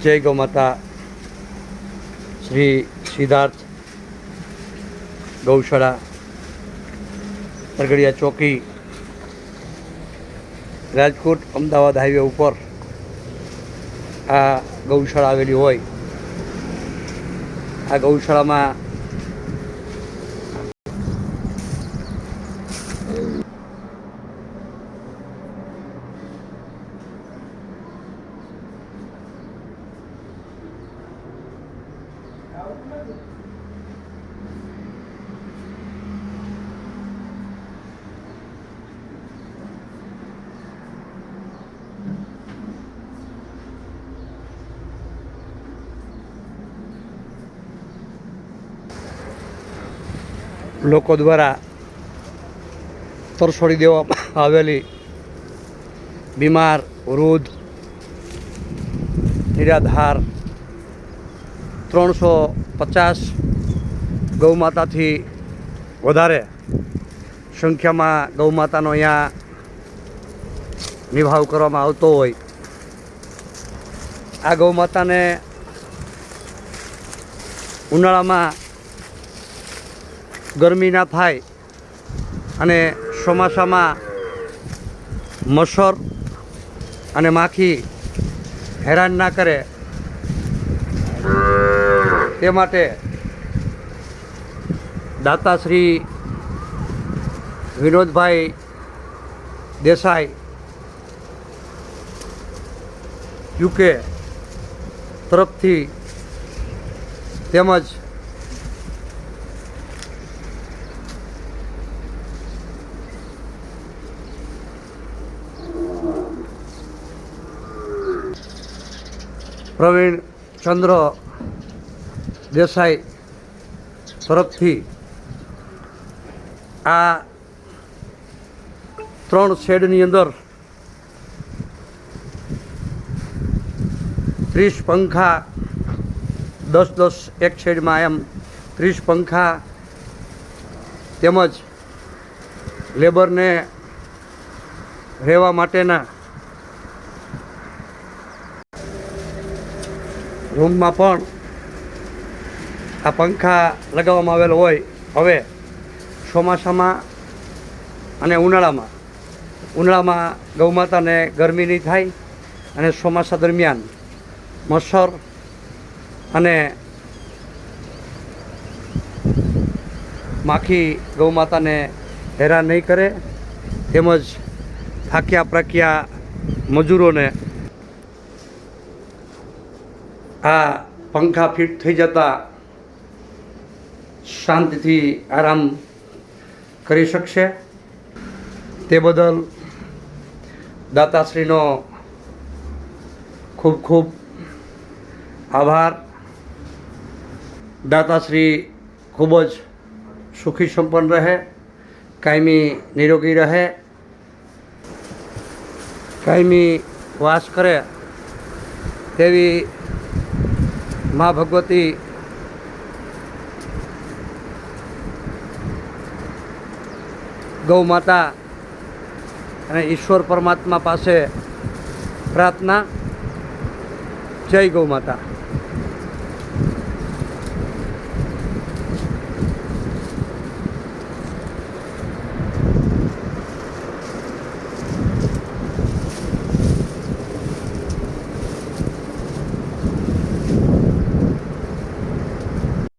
જય ગૌ માતા. શ્રી સિદ્ધાર્થ ગૌશાળા પરગડિયા ચોકી, રાજકોટ અમદાવાદ હાઈવે ઉપર આ ગૌશાળા આવેલી હોય. આ ગૌશાળામાં લોકો દ્વારા તરછોડી દેવામાં આવેલી બીમાર, વૃદ્ધ, નિરાધાર 350 ગૌમાતાથી વધારે સંખ્યામાં ગૌમાતાનો અહીંયા નિભાવ કરવામાં આવતો હોય. આ ગૌમાતાને ઉનાળામાં ગરમી ના થાય અને ચોમાસામાં મચ્છર અને માખી હેરાન ના કરે તે માટે દાતા શ્રી વિનોદભાઈ દેસાઈ યુકે તરફથી તેમજ પ્રવીણ ચંદ્ર દેસાઈ તરફથી આ 3 શેડની અંદર 30 પંખા, 10 એક શેડમાં એમ 30 પંખા તેમજ લેબરને રહેવા માટેના રૂમમાં પણ આ પંખા લગાવવામાં આવેલો હોય. હવે ચોમાસામાં અને ઉનાળામાં ગૌમાતાને ગરમી નહીં થાય અને ચોમાસા દરમિયાન મચ્છર અને માખી ગૌમાતાને હેરાન નહીં કરે, તેમજ થાક્યા પ્રક્યા મજૂરોને આ પંખા ફિટ થઈ જતા શાંતિથી આરામ કરી શકશે. તે બદલ દાતાશ્રીનો ખૂબ ખૂબ આભાર. દાતાશ્રી ખૂબ જ સુખી સંપન્ન રહે, કાયમી નિરોગી રહે, કાયમી વાસ કરે તેવી મા ભગવતી ગૌ માતા અને ઈશ્વર પરમાત્મા પાસે પ્રાર્થના. જય ગૌ માતા.